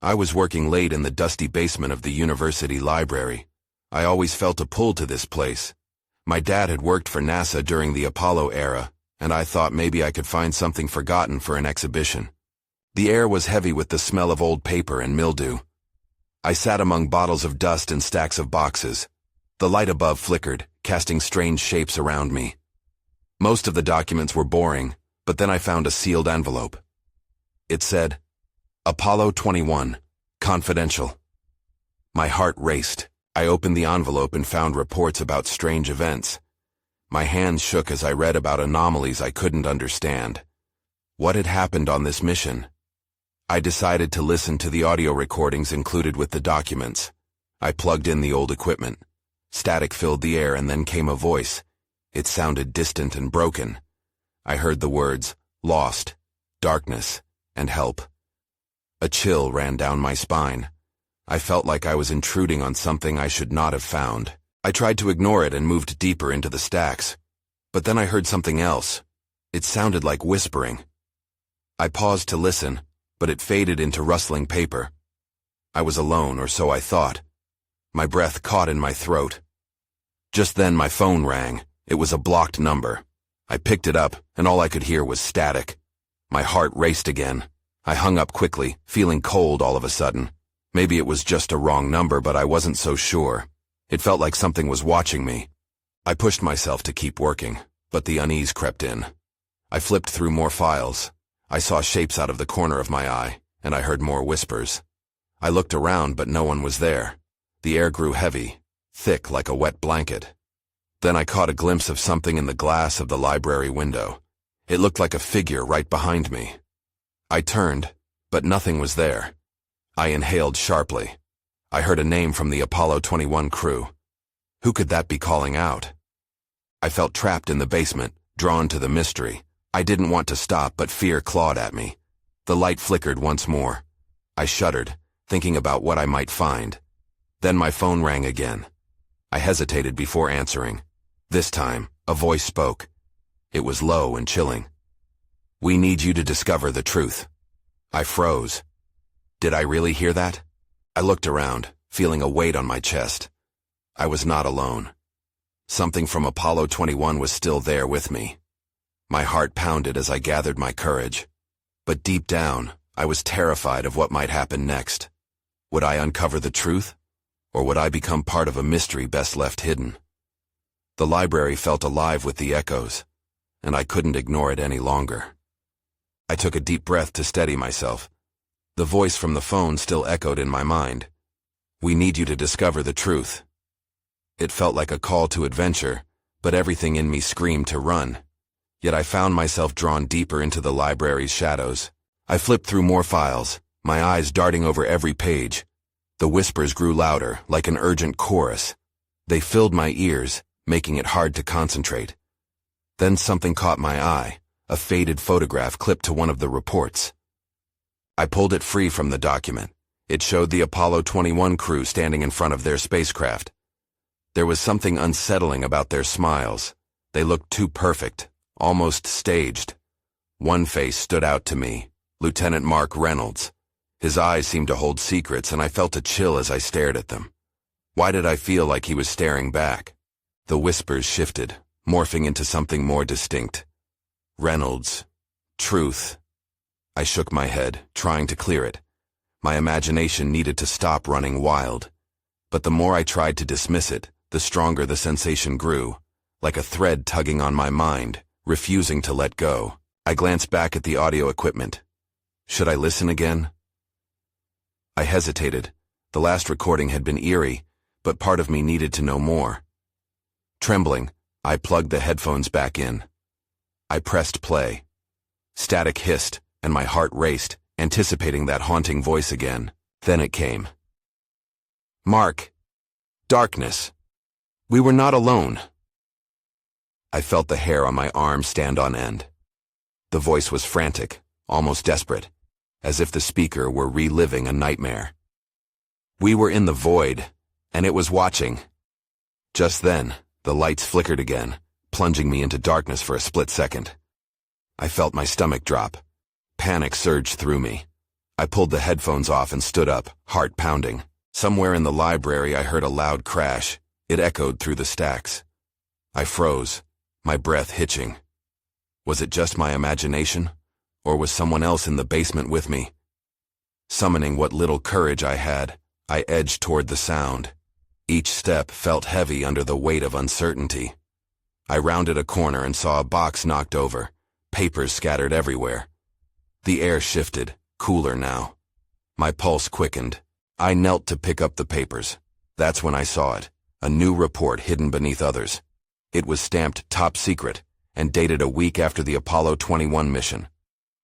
I was working late in the dusty basement of the university library. I always felt a pull to this place. My dad had worked for NASA during the Apollo era, and I thought maybe I could find something forgotten for an exhibition. The air was heavy with the smell of old paper and mildew. I sat among bottles of dust and stacks of boxes. The light above flickered, casting strange shapes around me. Most of the documents were boring, but then I found a sealed envelope. It said, Apollo 21, confidential. My heart raced. I opened the envelope and found reports about strange events. My hands shook as I read about anomalies I couldn't understand. What had happened on this mission? I decided to listen to the audio recordings included with the documents. I plugged in the old equipment. Static filled the air and then came a voice. It sounded distant and broken. I heard the words, lost, darkness, and help. A chill ran down my spine. I felt like I was intruding on something I should not have found. I tried to ignore it and moved deeper into the stacks. But then I heard something else. It sounded like whispering. I paused to listen, but it faded into rustling paper. I was alone, or so I thought. My breath caught in my throat. Just then my phone rang. It was a blocked number. I picked it up, and all I could hear was static. My heart raced again. I hung up quickly, feeling cold all of a sudden. Maybe it was just a wrong number, but I wasn't so sure. It felt like something was watching me. I pushed myself to keep working, but the unease crept in. I flipped through more files. I saw shapes out of the corner of my eye, and I heard more whispers. I looked around, but no one was there. The air grew heavy, thick like a wet blanket. Then I caught a glimpse of something in the glass of the library window. It looked like a figure right behind me. I turned, but nothing was there. I inhaled sharply. I heard a name from the Apollo 21 crew. Who could that be calling out? I felt trapped in the basement, drawn to the mystery. I didn't want to stop, but fear clawed at me. The light flickered once more. I shuddered, thinking about what I might find. Then my phone rang again. I hesitated before answering. This time, a voice spoke. It was low and chilling. We need you to discover the truth. I froze. Did I really hear that? I looked around, feeling a weight on my chest. I was not alone. Something from Apollo 21 was still there with me. My heart pounded as I gathered my courage. But deep down, I was terrified of what might happen next. Would I uncover the truth? Or would I become part of a mystery best left hidden? The library felt alive with the echoes, and I couldn't ignore it any longer. I took a deep breath to steady myself. The voice from the phone still echoed in my mind. We need you to discover the truth. It felt like a call to adventure, but everything in me screamed to run. Yet I found myself drawn deeper into the library's shadows. I flipped through more files, my eyes darting over every page. The whispers grew louder, like an urgent chorus. They filled my ears, making it hard to concentrate. Then something caught my eye, a faded photograph clipped to one of the reports. I pulled it free from the document. It showed the Apollo 21 crew standing in front of their spacecraft. There was something unsettling about their smiles. They looked too perfect, almost staged. One face stood out to me, Lieutenant Mark Reynolds. His eyes seemed to hold secrets, and I felt a chill as I stared at them. Why did I feel like he was staring back? The whispers shifted, morphing into something more distinct. Reynolds. Truth. I shook my head, trying to clear it. My imagination needed to stop running wild. But the more I tried to dismiss it, the stronger the sensation grew, like a thread tugging on my mind, refusing to let go. I glanced back at the audio equipment. Should I listen again? I hesitated. The last recording had been eerie, but part of me needed to know more. Trembling, I plugged the headphones back in. I pressed play. Static hissed, and my heart raced, anticipating that haunting voice again. Then it came. Mark. Darkness. We were not alone. I felt the hair on my arm stand on end. The voice was frantic, almost desperate, as if the speaker were reliving a nightmare. We were in the void, and it was watching. Just then, the lights flickered again, plunging me into darkness for a split second. I felt my stomach drop. Panic surged through me. I pulled the headphones off and stood up, heart pounding. Somewhere in the library I heard a loud crash. It echoed through the stacks. I froze, my breath hitching. Was it just my imagination? Or was someone else in the basement with me? Summoning what little courage I had, I edged toward the sound. Each step felt heavy under the weight of uncertainty. I rounded a corner and saw a box knocked over, papers scattered everywhere. The air shifted, cooler now. My pulse quickened. I knelt to pick up the papers. That's when I saw it, a new report hidden beneath others. It was stamped top secret and dated a week after the Apollo 21 mission.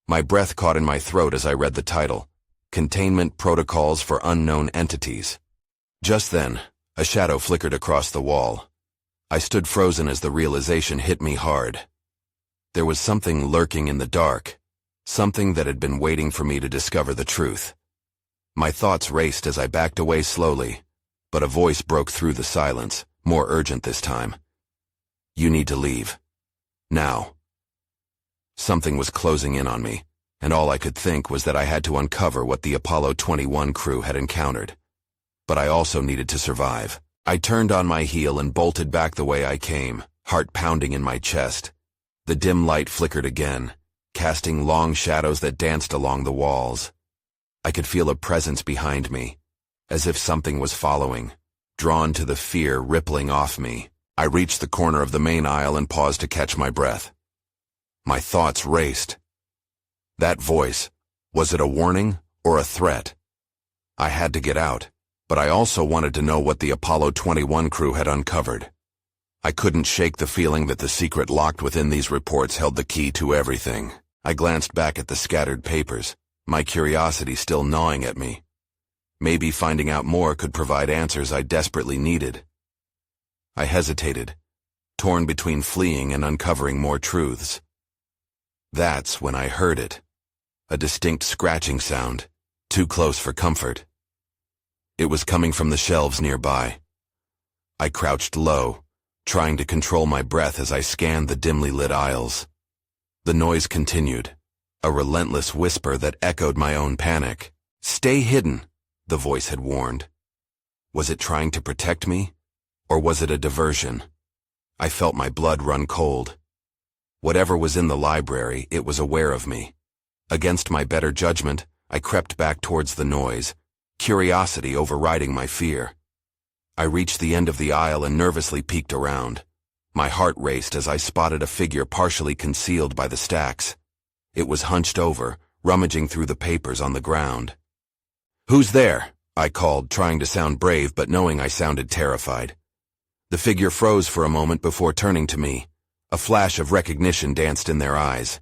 My breath caught in my throat as I read the title, Containment Protocols for Unknown Entities. Just then, a shadow flickered across the wall. I stood frozen as the realization hit me hard. There was something lurking in the dark, something that had been waiting for me to discover the truth. My thoughts raced as I backed away slowly, but a voice broke through the silence, more urgent this time. You need to leave. Now. Something was closing in on me, and all I could think was that I had to uncover what the Apollo 21 crew had encountered. But I also needed to survive. I turned on my heel and bolted back the way I came, heart pounding in my chest. The dim light flickered again, casting long shadows that danced along the walls. I could feel a presence behind me, as if something was following, drawn to the fear rippling off me. I reached the corner of the main aisle and paused to catch my breath. My thoughts raced. That voice, was it a warning or a threat? I had to get out, but I also wanted to know what the Apollo 21 crew had uncovered. I couldn't shake the feeling that the secret locked within these reports held the key to everything. I glanced back at the scattered papers, my curiosity still gnawing at me. Maybe finding out more could provide answers I desperately needed. I hesitated, torn between fleeing and uncovering more truths. That's when I heard it. A distinct scratching sound, too close for comfort. It was coming from the shelves nearby. I crouched low, trying to control my breath as I scanned the dimly lit aisles. The noise continued, a relentless whisper that echoed my own panic. Stay hidden, the voice had warned. Was it trying to protect me? Or was it a diversion? I felt my blood run cold. Whatever was in the library, it was aware of me. Against my better judgment, I crept back towards the noise, curiosity overriding my fear. I reached the end of the aisle and nervously peeked around. My heart raced as I spotted a figure partially concealed by the stacks. It was hunched over, rummaging through the papers on the ground. Who's there? I called, trying to sound brave but knowing I sounded terrified. The figure froze for a moment before turning to me. A flash of recognition danced in their eyes.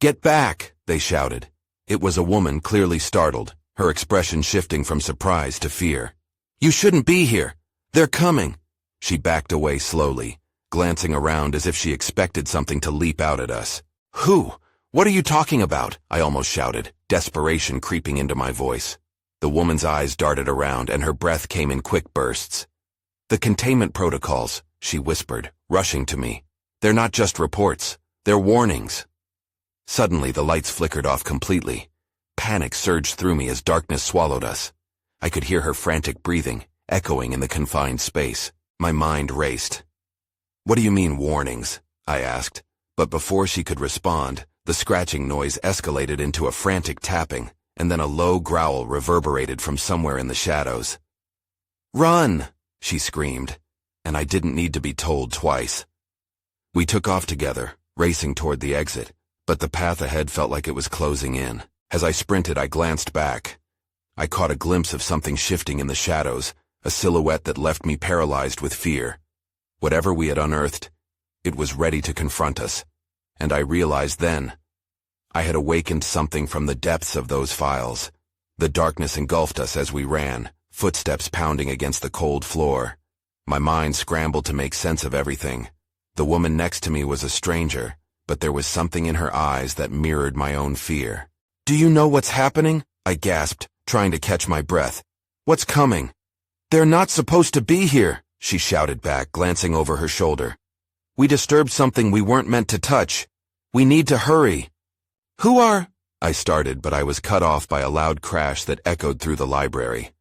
Get back, they shouted. It was a woman, clearly startled, her expression shifting from surprise to fear. You shouldn't be here. They're coming. She backed away slowly, glancing around as if she expected something to leap out at us. Who? What are you talking about? I almost shouted, desperation creeping into my voice. The woman's eyes darted around and her breath came in quick bursts. The containment protocols, she whispered, rushing to me. They're not just reports, they're warnings. Suddenly the lights flickered off completely. Panic surged through me as darkness swallowed us. I could hear her frantic breathing, echoing in the confined space. My mind raced. What do you mean, warnings? I asked, but before she could respond, the scratching noise escalated into a frantic tapping, and then a low growl reverberated from somewhere in the shadows. Run! She screamed, and I didn't need to be told twice. We took off together, racing toward the exit, but the path ahead felt like it was closing in. As I sprinted, I glanced back. I caught a glimpse of something shifting in the shadows, a silhouette that left me paralyzed with fear. Whatever we had unearthed, it was ready to confront us, and I realized then, I had awakened something from the depths of those files. The darkness engulfed us as we ran, footsteps pounding against the cold floor. My mind scrambled to make sense of everything. The woman next to me was a stranger, but there was something in her eyes that mirrored my own fear. Do you know what's happening? I gasped, trying to catch my breath. What's coming? They're not supposed to be here, she shouted back, glancing over her shoulder. We disturbed something we weren't meant to touch. We need to hurry. Who are? I started, but I was cut off by a loud crash that echoed through the library.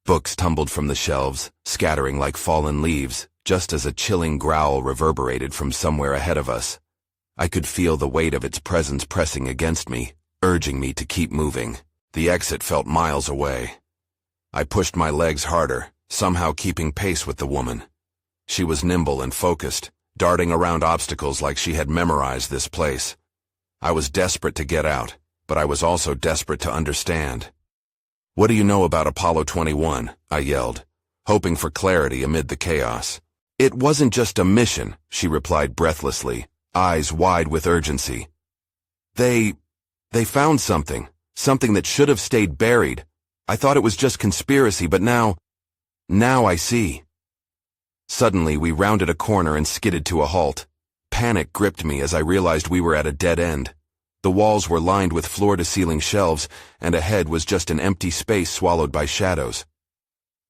Books tumbled from the shelves, scattering like fallen leaves, just as a chilling growl reverberated from somewhere ahead of us. I could feel the weight of its presence pressing against me, urging me to keep moving. The exit felt miles away. I pushed my legs harder, somehow keeping pace with the woman. She was nimble and focused, darting around obstacles like she had memorized this place. I was desperate to get out, but I was also desperate to understand. "What do you know about Apollo 21? I yelled, hoping for clarity amid the chaos. "It wasn't just a mission," she replied breathlessly, eyes wide with urgency. They found something that should have stayed buried. I thought it was just conspiracy, but now I see." Suddenly, we rounded a corner and skidded to a halt. Panic gripped me as I realized we were at a dead end. The walls were lined with floor-to-ceiling shelves, and ahead was just an empty space swallowed by shadows.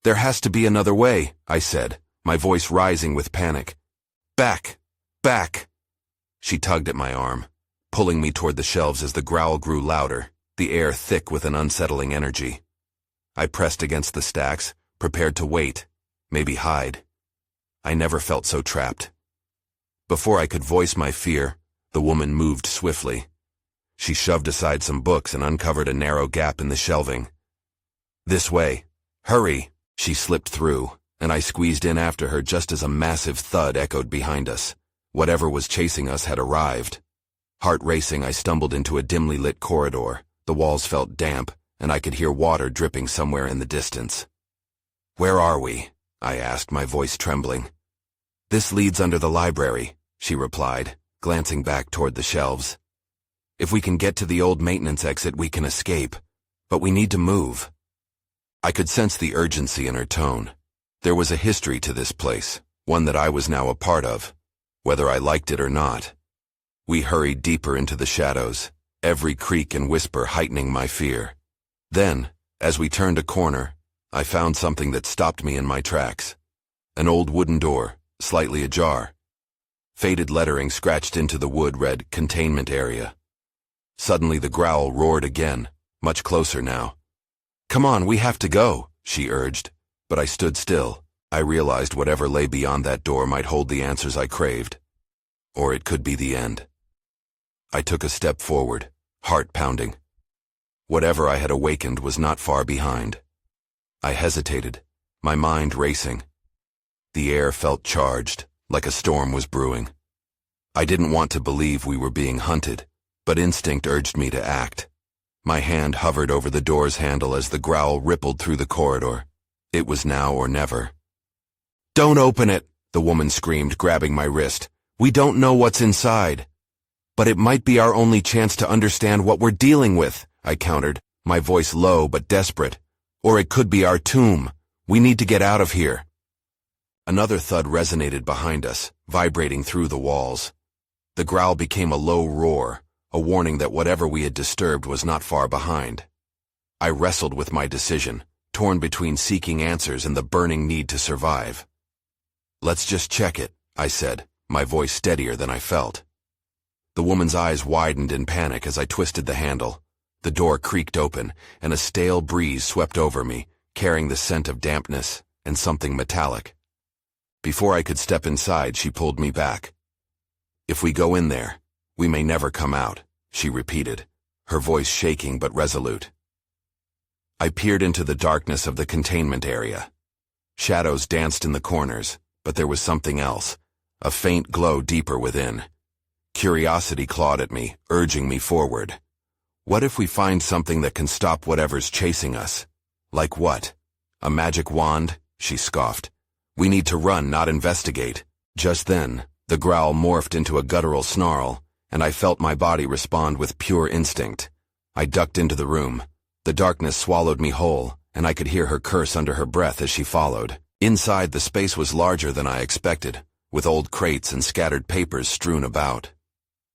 "There has to be another way," I said, my voice rising with panic. "Back! Back!" She tugged at my arm, pulling me toward the shelves as the growl grew louder, the air thick with an unsettling energy. I pressed against the stacks, prepared to wait, maybe hide. I never felt so trapped. Before I could voice my fear, the woman moved swiftly. She shoved aside some books and uncovered a narrow gap in the shelving. "This way. Hurry!" She slipped through, and I squeezed in after her just as a massive thud echoed behind us. Whatever was chasing us had arrived. Heart racing, I stumbled into a dimly lit corridor. The walls felt damp, and I could hear water dripping somewhere in the distance. "Where are we?" I asked, my voice trembling. "This leads under the library," she replied, glancing back toward the shelves. "If we can get to the old maintenance exit, we can escape. But we need to move." I could sense the urgency in her tone. There was a history to this place, one that I was now a part of, whether I liked it or not. We hurried deeper into the shadows, every creak and whisper heightening my fear. Then, as we turned a corner, I found something that stopped me in my tracks. An old wooden door, slightly ajar. Faded lettering scratched into the wood read "Containment Area." Suddenly the growl roared again, much closer now. "Come on, we have to go," she urged, but I stood still. I realized whatever lay beyond that door might hold the answers I craved. Or it could be the end. I took a step forward, heart pounding. Whatever I had awakened was not far behind. I hesitated, my mind racing. The air felt charged, like a storm was brewing. I didn't want to believe we were being hunted, but instinct urged me to act. My hand hovered over the door's handle as the growl rippled through the corridor. It was now or never. "Don't open it," the woman screamed, grabbing my wrist. "We don't know what's inside." "But it might be our only chance to understand what we're dealing with," I countered, my voice low but desperate. "Or it could be our tomb. We need to get out of here." Another thud resonated behind us, vibrating through the walls. The growl became a low roar, a warning that whatever we had disturbed was not far behind. I wrestled with my decision, torn between seeking answers and the burning need to survive. "Let's just check it," I said, my voice steadier than I felt. The woman's eyes widened in panic as I twisted the handle. The door creaked open, and a stale breeze swept over me, carrying the scent of dampness and something metallic. Before I could step inside, she pulled me back. "If we go in there, we may never come out," she repeated, her voice shaking but resolute. I peered into the darkness of the containment area. Shadows danced in the corners, but there was something else, a faint glow deeper within. Curiosity clawed at me, urging me forward. What if we find something that can stop whatever's chasing us? "Like what? A magic wand?" she scoffed. "We need to run, not investigate." Just then, the growl morphed into a guttural snarl, and I felt my body respond with pure instinct. I ducked into the room. The darkness swallowed me whole, and I could hear her curse under her breath as she followed. Inside, the space was larger than I expected, with old crates and scattered papers strewn about.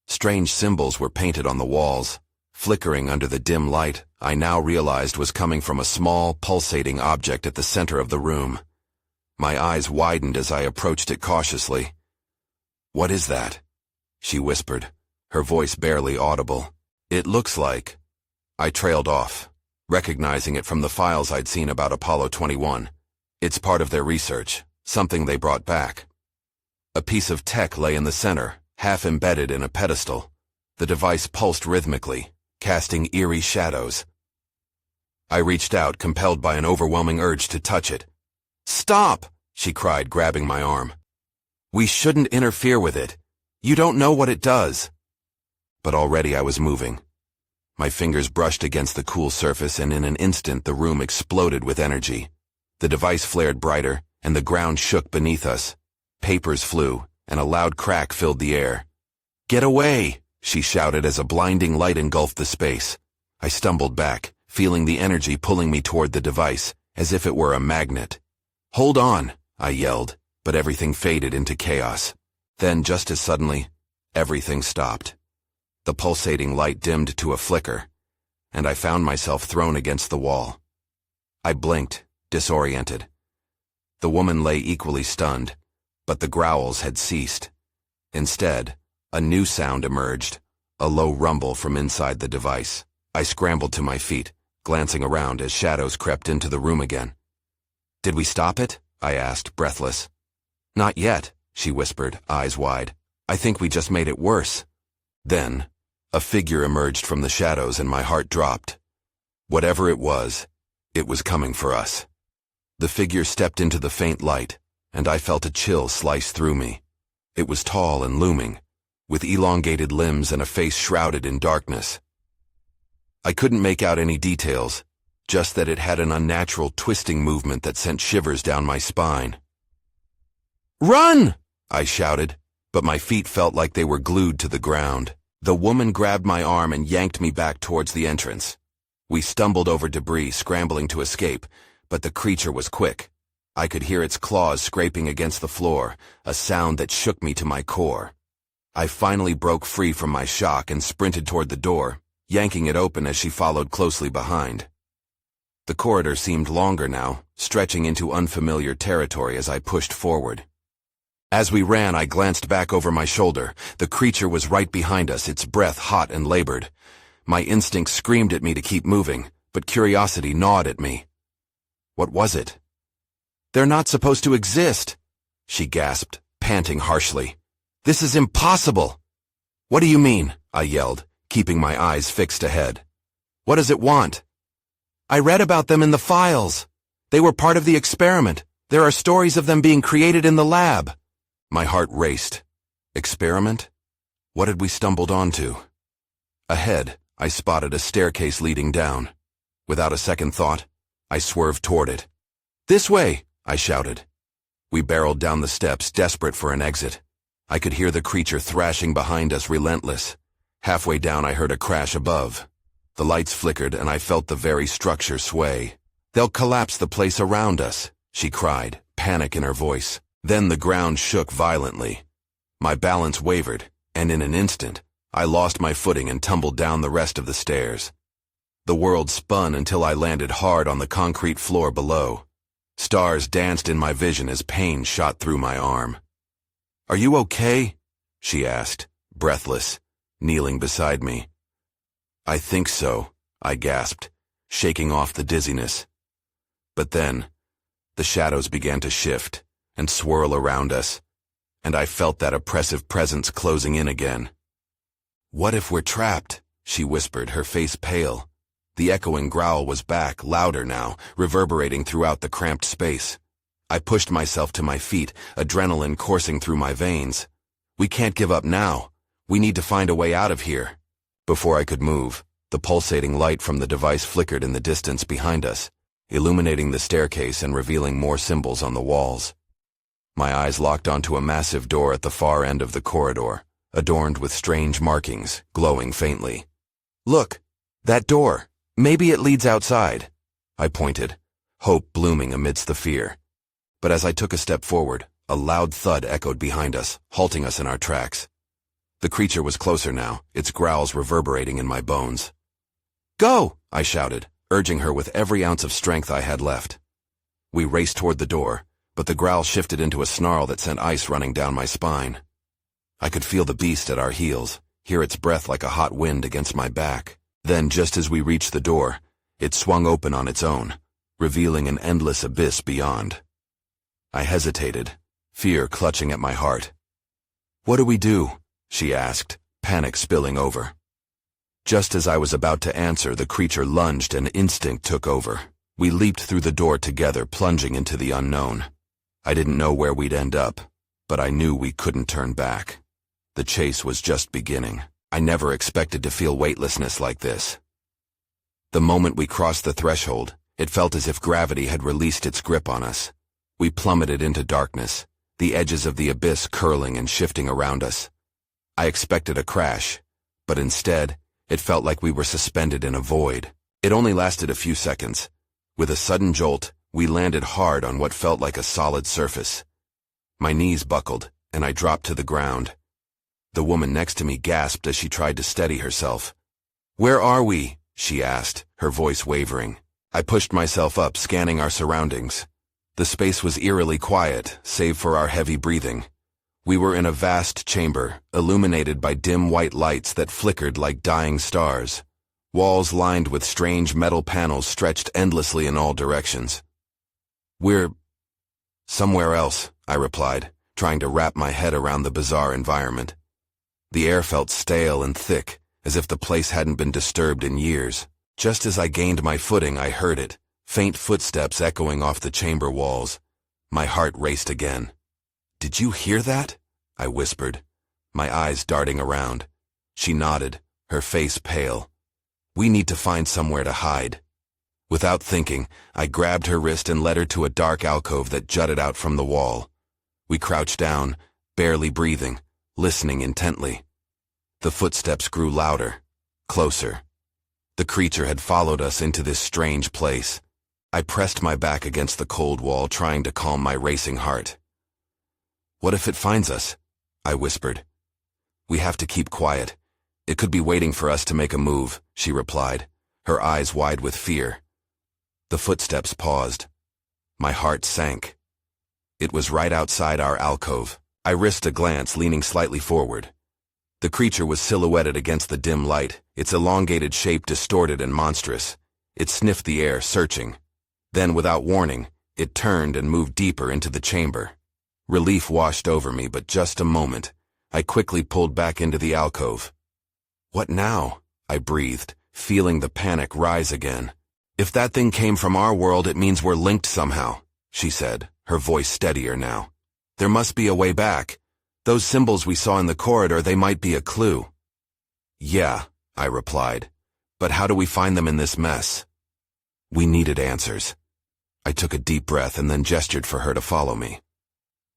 Strange symbols were painted on the walls. Flickering under the dim light, I now realized was coming from a small, pulsating object at the center of the room. My eyes widened as I approached it cautiously. "What is that?" she whispered, her voice barely audible. "It looks like I trailed off, recognizing it from the files I'd seen about Apollo 21. It's part of their research, something they brought back. A piece of tech lay in the center, half embedded in a pedestal. The device pulsed rhythmically, casting eerie shadows. I reached out, compelled by an overwhelming urge to touch it. "Stop!" she cried, grabbing my arm. "We shouldn't interfere with it. You don't know what it does." But already I was moving. My fingers brushed against the cool surface, and in an instant the room exploded with energy. The device flared brighter, and the ground shook beneath us. Papers flew, and a loud crack filled the air. "Get away!" she shouted as a blinding light engulfed the space. I stumbled back, feeling the energy pulling me toward the device, as if it were a magnet. "Hold on!" I yelled, but everything faded into chaos. Then, just as suddenly, everything stopped. The pulsating light dimmed to a flicker, and I found myself thrown against the wall. I blinked, disoriented. The woman lay equally stunned, but the growls had ceased. Instead, a new sound emerged, a low rumble from inside the device. I scrambled to my feet, glancing around as shadows crept into the room again. "Did we stop it?" I asked, breathless. "Not yet," she whispered, eyes wide. "I think we just made it worse." Then, a figure emerged from the shadows and my heart dropped. Whatever it was coming for us. The figure stepped into the faint light, and I felt a chill slice through me. It was tall and looming, with elongated limbs and a face shrouded in darkness. I couldn't make out any details, just that it had an unnatural twisting movement that sent shivers down my spine. "Run!" I shouted, but my feet felt like they were glued to the ground. The woman grabbed my arm and yanked me back towards the entrance. We stumbled over debris, scrambling to escape, but the creature was quick. I could hear its claws scraping against the floor, a sound that shook me to my core. I finally broke free from my shock and sprinted toward the door, yanking it open as she followed closely behind. The corridor seemed longer now, stretching into unfamiliar territory as I pushed forward. As we ran, I glanced back over my shoulder. The creature was right behind us, its breath hot and labored. My instincts screamed at me to keep moving, but curiosity gnawed at me. What was it? "They're not supposed to exist," she gasped, panting harshly. "This is impossible." "What do you mean?" I yelled, keeping my eyes fixed ahead. "What does it want?" "I read about them in the files. They were part of the experiment. There are stories of them being created in the lab." My heart raced. Experiment? What had we stumbled onto? Ahead, I spotted a staircase leading down. Without a second thought, I swerved toward it. "This way!" I shouted. We barreled down the steps, desperate for an exit. I could hear the creature thrashing behind us, relentless. Halfway down, I heard a crash above. The lights flickered, and I felt the very structure sway. "They'll collapse the place around us," she cried, panic in her voice. Then the ground shook violently. My balance wavered, and in an instant, I lost my footing and tumbled down the rest of the stairs. The world spun until I landed hard on the concrete floor below. Stars danced in my vision as pain shot through my arm. "Are you okay?" she asked, breathless, kneeling beside me. "I think so," I gasped, shaking off the dizziness. But then, the shadows began to shift and swirl around us, and I felt that oppressive presence closing in again. "What if we're trapped?" she whispered, her face pale. The echoing growl was back, louder now, reverberating throughout the cramped space. I pushed myself to my feet, adrenaline coursing through my veins. "We can't give up now. We need to find a way out of here." Before I could move, the pulsating light from the device flickered in the distance behind us, illuminating the staircase and revealing more symbols on the walls. My eyes locked onto a massive door at the far end of the corridor, adorned with strange markings, glowing faintly. "Look, that door. Maybe it leads outside." I pointed, hope blooming amidst the fear. But as I took a step forward, a loud thud echoed behind us, halting us in our tracks. The creature was closer now, its growls reverberating in my bones. "Go!" I shouted, urging her with every ounce of strength I had left. We raced toward the door, but the growl shifted into a snarl that sent ice running down my spine. I could feel the beast at our heels, hear its breath like a hot wind against my back. Then, just as we reached the door, it swung open on its own, revealing an endless abyss beyond. I hesitated, fear clutching at my heart. "What do we do?" she asked, panic spilling over. Just as I was about to answer, the creature lunged and instinct took over. We leaped through the door together, plunging into the unknown. I didn't know where we'd end up, but I knew we couldn't turn back. The chase was just beginning. I never expected to feel weightlessness like this. The moment we crossed the threshold, it felt as if gravity had released its grip on us. We plummeted into darkness, the edges of the abyss curling and shifting around us. I expected a crash, but instead, it felt like we were suspended in a void. It only lasted a few seconds. With a sudden jolt, we landed hard on what felt like a solid surface. My knees buckled, and I dropped to the ground. The woman next to me gasped as she tried to steady herself. "Where are we?" she asked, her voice wavering. I pushed myself up, scanning our surroundings. The space was eerily quiet, save for our heavy breathing. We were in a vast chamber, illuminated by dim white lights that flickered like dying stars. Walls lined with strange metal panels stretched endlessly in all directions. "We're somewhere else," I replied, trying to wrap my head around the bizarre environment. The air felt stale and thick, as if the place hadn't been disturbed in years. Just as I gained my footing, I heard it, faint footsteps echoing off the chamber walls. My heart raced again. "Did you hear that?" I whispered, my eyes darting around. She nodded, her face pale. "We need to find somewhere to hide." Without thinking, I grabbed her wrist and led her to a dark alcove that jutted out from the wall. We crouched down, barely breathing, listening intently. The footsteps grew louder, closer. The creature had followed us into this strange place. I pressed my back against the cold wall, trying to calm my racing heart. "What if it finds us?" I whispered. "We have to keep quiet. It could be waiting for us to make a move," she replied, her eyes wide with fear. The footsteps paused. My heart sank. It was right outside our alcove. I risked a glance, leaning slightly forward. The creature was silhouetted against the dim light, its elongated shape distorted and monstrous. It sniffed the air, searching. Then, without warning, it turned and moved deeper into the chamber. Relief washed over me, but just a moment. I quickly pulled back into the alcove. "What now?" I breathed, feeling the panic rise again. "If that thing came from our world, it means we're linked somehow," she said, her voice steadier now. "There must be a way back. Those symbols we saw in the corridor, they might be a clue." "Yeah," I replied, "but how do we find them in this mess?" We needed answers. I took a deep breath and then gestured for her to follow me.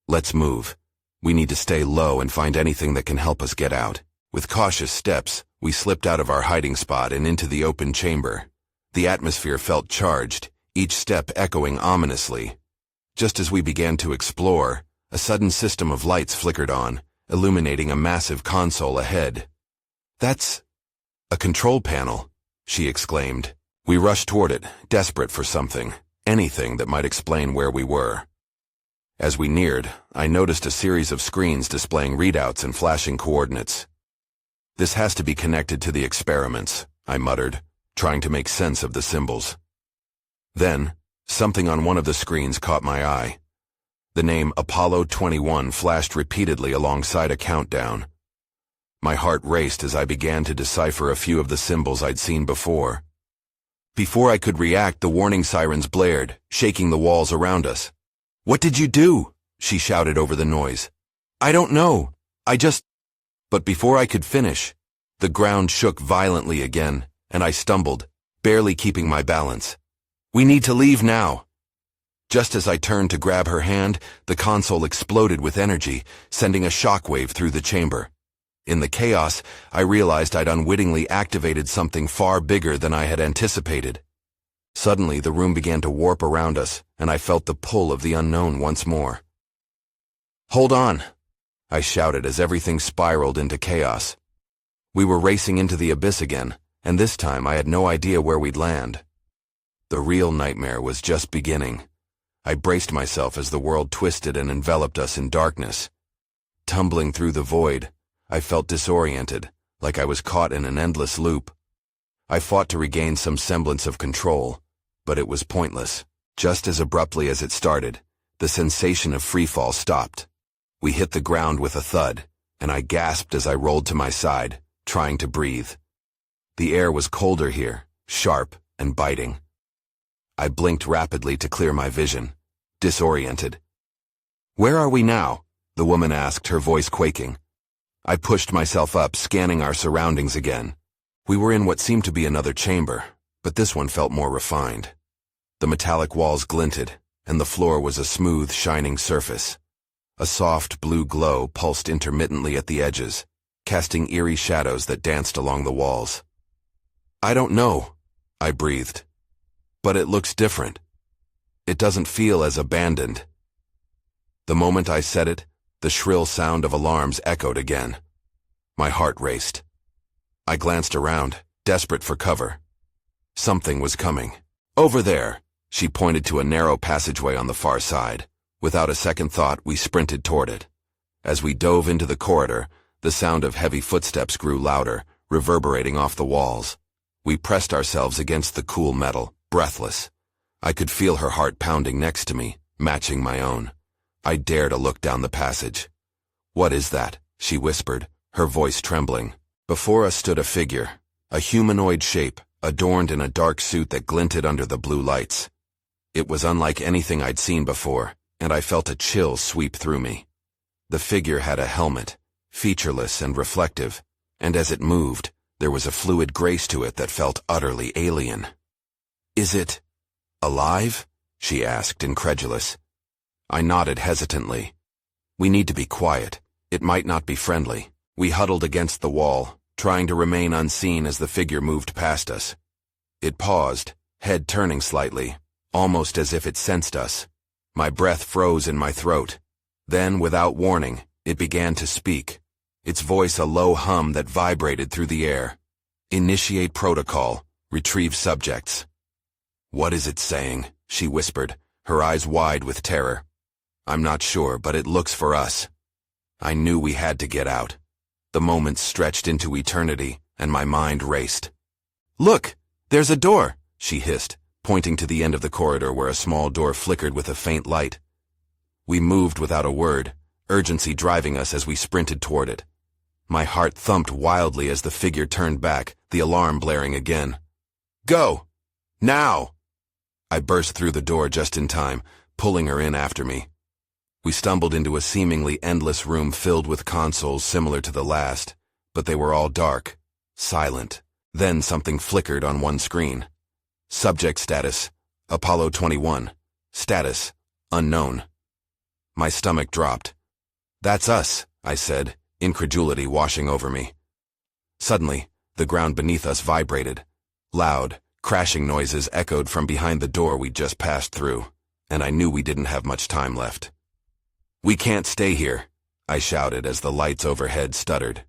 "Let's move. We need to stay low and find anything that can help us get out." With cautious steps, we slipped out of our hiding spot and into the open chamber. The atmosphere felt charged, each step echoing ominously. Just as we began to explore, a sudden system of lights flickered on, illuminating a massive console ahead. "That's a control panel," she exclaimed. We rushed toward it, desperate for something, anything that might explain where we were. As we neared, I noticed a series of screens displaying readouts and flashing coordinates. "This has to be connected to the experiments," I muttered, trying to make sense of the symbols. Then, something on one of the screens caught my eye. The name Apollo 21 flashed repeatedly alongside a countdown. My heart raced as I began to decipher a few of the symbols I'd seen before. Before I could react, the warning sirens blared, shaking the walls around us. "What did you do?" she shouted over the noise. "I don't know. But before I could finish, the ground shook violently again, and I stumbled, barely keeping my balance. "We need to leave now." Just as I turned to grab her hand, the console exploded with energy, sending a shockwave through the chamber. In the chaos, I realized I'd unwittingly activated something far bigger than I had anticipated. Suddenly, the room began to warp around us, and I felt the pull of the unknown once more. "Hold on," I shouted as everything spiraled into chaos. We were racing into the abyss again, and this time I had no idea where we'd land. The real nightmare was just beginning. I braced myself as the world twisted and enveloped us in darkness. Tumbling through the void, I felt disoriented, like I was caught in an endless loop. I fought to regain some semblance of control, but it was pointless. Just as abruptly as it started, the sensation of freefall stopped. We hit the ground with a thud, and I gasped as I rolled to my side, trying to breathe. The air was colder here, sharp and biting. I blinked rapidly to clear my vision, disoriented. "Where are we now?" the woman asked, her voice quaking. I pushed myself up, scanning our surroundings again. We were in what seemed to be another chamber, but this one felt more refined. The metallic walls glinted, and the floor was a smooth, shining surface. A soft blue glow pulsed intermittently at the edges, casting eerie shadows that danced along the walls. "I don't know," I breathed. "But it looks different. It doesn't feel as abandoned." The moment I said it, the shrill sound of alarms echoed again. My heart raced. I glanced around, desperate for cover. Something was coming. "Over there," she pointed to a narrow passageway on the far side. Without a second thought, we sprinted toward it. As we dove into the corridor, the sound of heavy footsteps grew louder, reverberating off the walls. We pressed ourselves against the cool metal, breathless. I could feel her heart pounding next to me, matching my own. I dared to look down the passage. "What is that?" she whispered, her voice trembling. Before us stood a figure, a humanoid shape, adorned in a dark suit that glinted under the blue lights. It was unlike anything I'd seen before, and I felt a chill sweep through me. The figure had a helmet, featureless and reflective, and as it moved, there was a fluid grace to it that felt utterly alien. "Is it alive?" she asked, incredulous. I nodded hesitantly. "We need to be quiet. It might not be friendly." We huddled against the wall, trying to remain unseen as the figure moved past us. It paused, head turning slightly, almost as if it sensed us. My breath froze in my throat. Then, without warning, it began to speak, its voice a low hum that vibrated through the air. "Initiate protocol. Retrieve subjects." "What is it saying?" she whispered, her eyes wide with terror. "I'm not sure, but it looks for us." I knew we had to get out. The moments stretched into eternity, and my mind raced. "Look, there's a door," she hissed, pointing to the end of the corridor where a small door flickered with a faint light. We moved without a word, urgency driving us as we sprinted toward it. My heart thumped wildly as the figure turned back, the alarm blaring again. "Go! Now!" I burst through the door just in time, pulling her in after me. We stumbled into a seemingly endless room filled with consoles similar to the last, but they were all dark, silent. Then something flickered on one screen. Subject status, Apollo 21. Status, unknown. My stomach dropped. "That's us," I said, incredulity washing over me. Suddenly, the ground beneath us vibrated. Loud, crashing noises echoed from behind the door we'd just passed through, and I knew we didn't have much time left. "We can't stay here," I shouted as the lights overhead stuttered.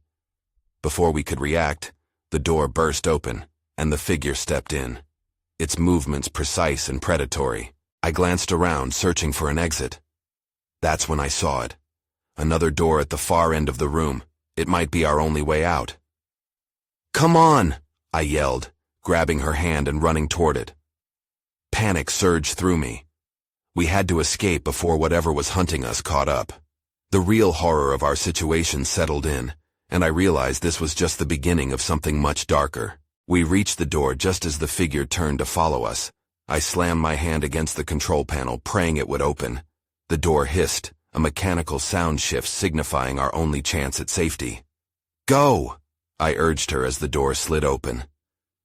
Before we could react, the door burst open, and the figure stepped in. Its movements precise and predatory. I glanced around, searching for an exit. That's when I saw it. Another door at the far end of the room. It might be our only way out. "Come on!" I yelled, grabbing her hand and running toward it. Panic surged through me. We had to escape before whatever was hunting us caught up. The real horror of our situation settled in, and I realized this was just the beginning of something much darker. We reached the door just as the figure turned to follow us. I slammed my hand against the control panel, praying it would open. The door hissed, a mechanical sound shift signifying our only chance at safety. "Go!" I urged her as the door slid open.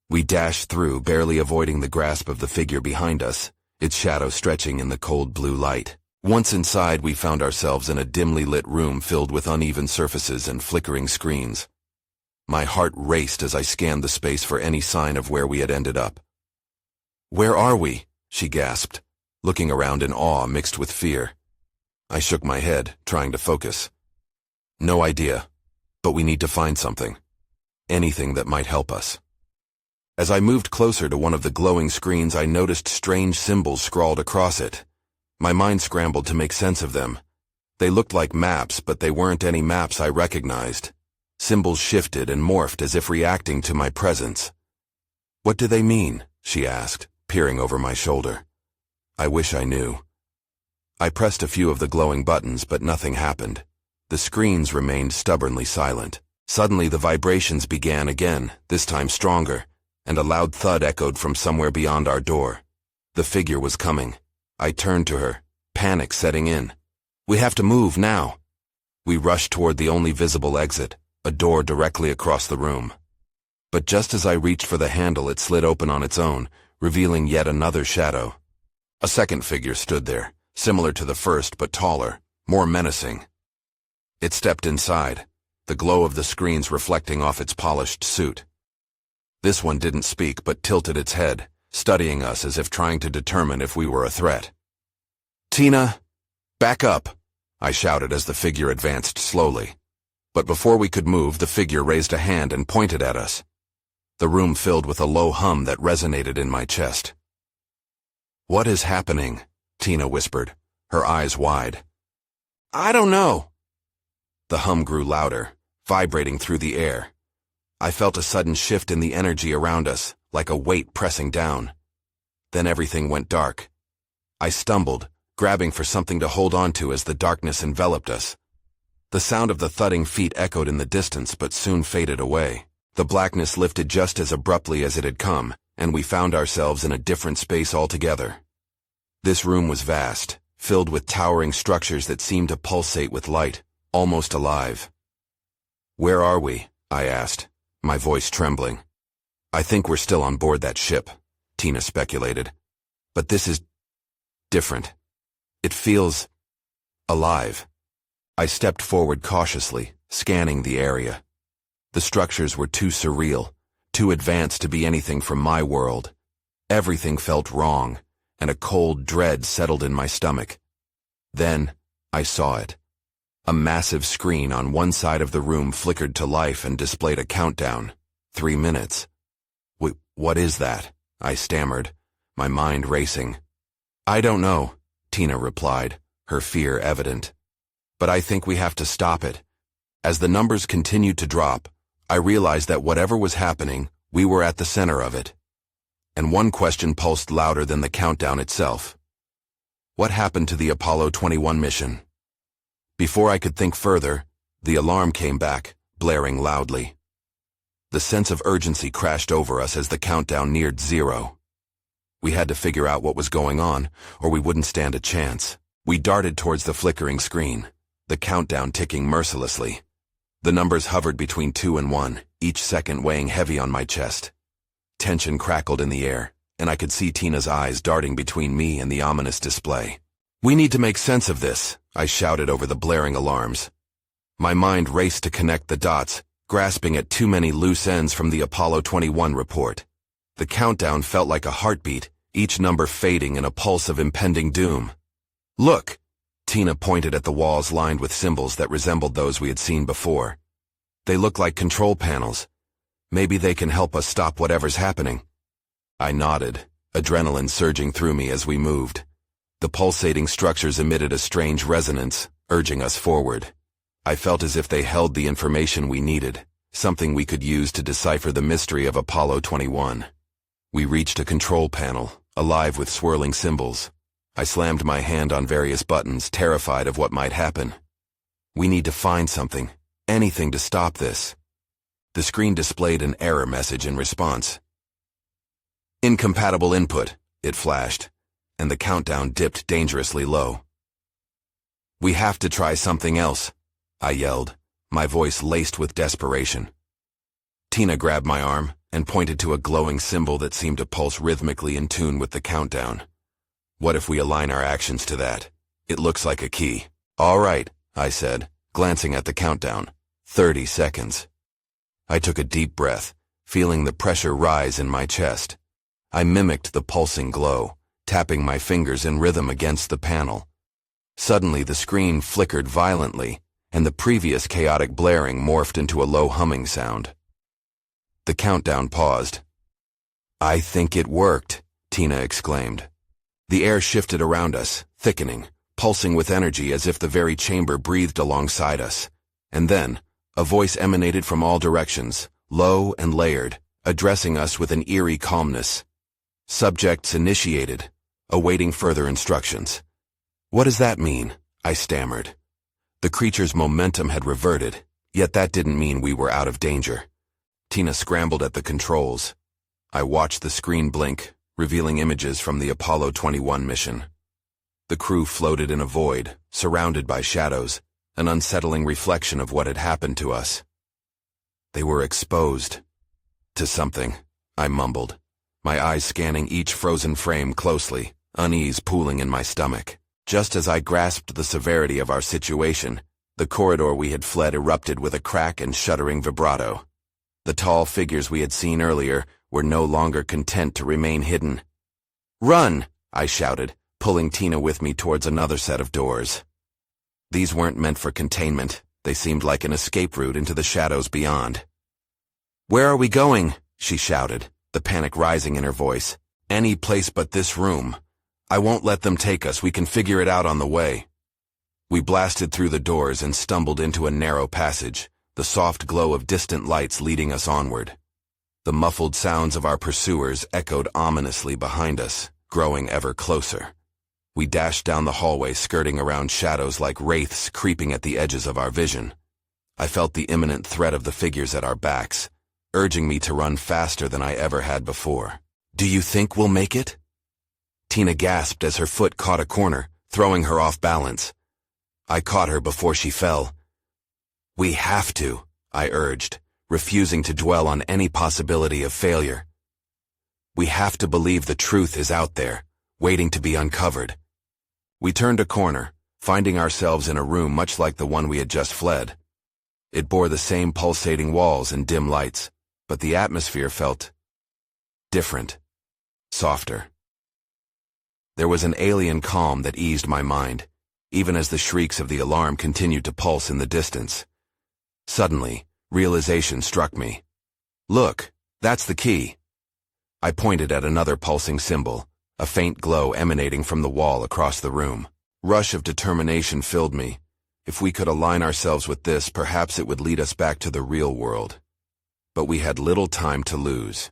We dashed through, barely avoiding the grasp of the figure behind us, its shadow stretching in the cold blue light. Once inside, we found ourselves in a dimly lit room filled with uneven surfaces and flickering screens. My heart raced as I scanned the space for any sign of where we had ended up. "Where are we?" she gasped, looking around in awe mixed with fear. I shook my head, trying to focus. "No idea, but we need to find something. Anything that might help us." As I moved closer to one of the glowing screens, I noticed strange symbols scrawled across it. My mind scrambled to make sense of them. They looked like maps, but they weren't any maps I recognized. Symbols shifted and morphed as if reacting to my presence. "What do they mean?" she asked, peering over my shoulder. I wish I knew. I pressed a few of the glowing buttons, but nothing happened. The screens remained stubbornly silent. Suddenly the vibrations began again, this time stronger, and a loud thud echoed from somewhere beyond our door. The figure was coming. I turned to her, panic setting in. "We have to move now." We rushed toward the only visible exit, a door directly across the room. But just as I reached for the handle, it slid open on its own, revealing yet another shadow. A second figure stood there, similar to the first but taller, more menacing. It stepped inside, the glow of the screens reflecting off its polished suit. This one didn't speak but tilted its head, studying us as if trying to determine if we were a threat. "Tina, back up," I shouted as the figure advanced slowly. But before we could move, the figure raised a hand and pointed at us. The room filled with a low hum that resonated in my chest. "What is happening?" Tina whispered, her eyes wide. "I don't know." The hum grew louder, vibrating through the air. I felt a sudden shift in the energy around us, like a weight pressing down. Then everything went dark. I stumbled, grabbing for something to hold on to as the darkness enveloped us. The sound of the thudding feet echoed in the distance but soon faded away. The blackness lifted just as abruptly as it had come, and we found ourselves in a different space altogether. This room was vast, filled with towering structures that seemed to pulsate with light, almost alive. "Where are we?" I asked, my voice trembling. "I think we're still on board that ship," Tina speculated. "But this is different. It feels alive." I stepped forward cautiously, scanning the area. The structures were too surreal, too advanced to be anything from my world. Everything felt wrong, and a cold dread settled in my stomach. Then, I saw it. A massive screen on one side of the room flickered to life and displayed a countdown. 3 minutes. What is that?" I stammered, my mind racing. "I don't know," Tina replied, her fear evident. "But I think we have to stop it." As the numbers continued to drop, I realized that whatever was happening, we were at the center of it. And one question pulsed louder than the countdown itself. What happened to the Apollo 21 mission? Before I could think further, the alarm came back, blaring loudly. The sense of urgency crashed over us as the countdown neared 0. We had to figure out what was going on, or we wouldn't stand a chance. We darted towards the flickering screen, the countdown ticking mercilessly. The numbers hovered between 2 and 1, each second weighing heavy on my chest. Tension crackled in the air, and I could see Tina's eyes darting between me and the ominous display. "We need to make sense of this," I shouted over the blaring alarms. My mind raced to connect the dots, grasping at too many loose ends from the Apollo 21 report. The countdown felt like a heartbeat, each number fading in a pulse of impending doom. "Look!" Tina pointed at the walls lined with symbols that resembled those we had seen before. "They look like control panels. Maybe they can help us stop whatever's happening." I nodded, adrenaline surging through me as we moved. The pulsating structures emitted a strange resonance, urging us forward. I felt as if they held the information we needed, something we could use to decipher the mystery of Apollo 21. We reached a control panel, alive with swirling symbols. I slammed my hand on various buttons, terrified of what might happen. "We need to find something, anything to stop this." The screen displayed an error message in response. "Incompatible input," it flashed, and the countdown dipped dangerously low. "We have to try something else," I yelled, my voice laced with desperation. Tina grabbed my arm and pointed to a glowing symbol that seemed to pulse rhythmically in tune with the countdown. "What if we align our actions to that? It looks like a key." "All right," I said, glancing at the countdown. 30 seconds. I took a deep breath, feeling the pressure rise in my chest. I mimicked the pulsing glow, tapping my fingers in rhythm against the panel. Suddenly the screen flickered violently, and the previous chaotic blaring morphed into a low humming sound. The countdown paused. "I think it worked," Tina exclaimed. The air shifted around us, thickening, pulsing with energy as if the very chamber breathed alongside us. And then, a voice emanated from all directions, low and layered, addressing us with an eerie calmness. Subjects initiated, awaiting further instructions. What does that mean? I stammered. The creature's momentum had reverted, yet that didn't mean we were out of danger. Tina scrambled at the controls. I watched the screen blink, revealing images from the Apollo 21 mission. The crew floated in a void, surrounded by shadows, an unsettling reflection of what had happened to us. They were exposed to something, I mumbled, my eyes scanning each frozen frame closely, unease pooling in my stomach. Just as I grasped the severity of our situation, the corridor we had fled erupted with a crack and shuddering vibrato. The tall figures we had seen earlier were no longer content to remain hidden. "Run!" I shouted, pulling Tina with me towards another set of doors. These weren't meant for containment. They seemed like an escape route into the shadows beyond. "Where are we going?" she shouted, the panic rising in her voice. "Any place but this room. I won't let them take us. We can figure it out on the way." We blasted through the doors and stumbled into a narrow passage, the soft glow of distant lights leading us onward. The muffled sounds of our pursuers echoed ominously behind us, growing ever closer. We dashed down the hallway, skirting around shadows like wraiths creeping at the edges of our vision. I felt the imminent threat of the figures at our backs, urging me to run faster than I ever had before. "Do you think we'll make it?" Tina gasped as her foot caught a corner, throwing her off balance. I caught her before she fell. "We have to," I urged, refusing to dwell on any possibility of failure. "We have to believe the truth is out there, waiting to be uncovered." We turned a corner, finding ourselves in a room much like the one we had just fled. It bore the same pulsating walls and dim lights, but the atmosphere felt different, softer. There was an alien calm that eased my mind, even as the shrieks of the alarm continued to pulse in the distance. Suddenly, realization struck me. "Look, that's the key." I pointed at another pulsing symbol, a faint glow emanating from the wall across the room. Rush of determination filled me. If we could align ourselves with this, perhaps it would lead us back to the real world. But we had little time to lose.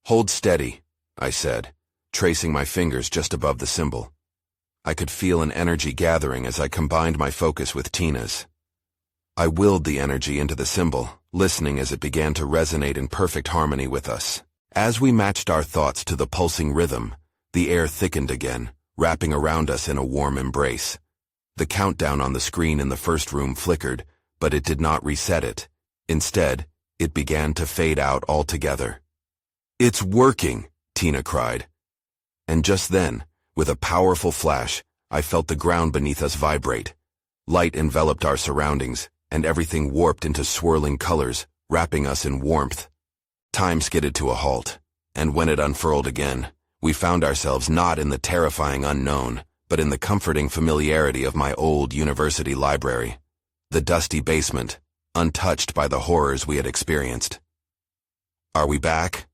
"Hold steady," I said, tracing my fingers just above the symbol. I could feel an energy gathering as I combined my focus with Tina's. I willed the energy into the symbol, listening as it began to resonate in perfect harmony with us. As we matched our thoughts to the pulsing rhythm, the air thickened again, wrapping around us in a warm embrace. The countdown on the screen in the first room flickered, but it did not reset it. Instead, it began to fade out altogether. "It's working!" Tina cried. And just then, with a powerful flash, I felt the ground beneath us vibrate. Light enveloped our surroundings, and everything warped into swirling colors, wrapping us in warmth. Time skidded to a halt, and when it unfurled again, we found ourselves not in the terrifying unknown, but in the comforting familiarity of my old university library. The dusty basement, untouched by the horrors we had experienced. "Are we back?"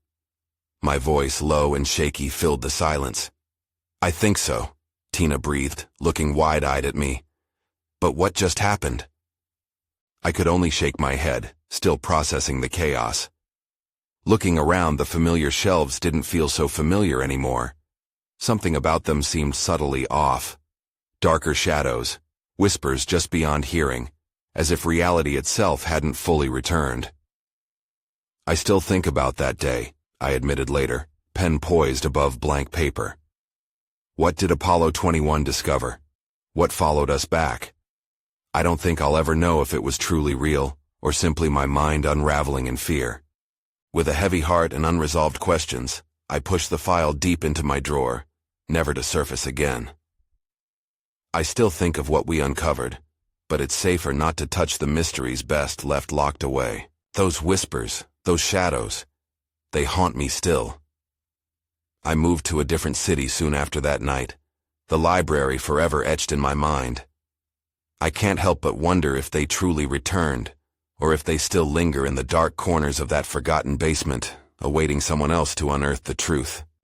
My voice, low and shaky, filled the silence. "I think so," Tina breathed, looking wide-eyed at me. "But what just happened?" I could only shake my head, still processing the chaos. Looking around, the familiar shelves didn't feel so familiar anymore. Something about them seemed subtly off. Darker shadows, whispers just beyond hearing, as if reality itself hadn't fully returned. "I still think about that day," I admitted later, pen poised above blank paper. What did Apollo 21 discover? What followed us back? I don't think I'll ever know if it was truly real, or simply my mind unraveling in fear. With a heavy heart and unresolved questions, I pushed the file deep into my drawer, never to surface again. I still think of what we uncovered, but it's safer not to touch the mysteries best left locked away. Those whispers, those shadows, they haunt me still. I moved to a different city soon after that night, the library forever etched in my mind. I can't help but wonder if they truly returned, or if they still linger in the dark corners of that forgotten basement, awaiting someone else to unearth the truth.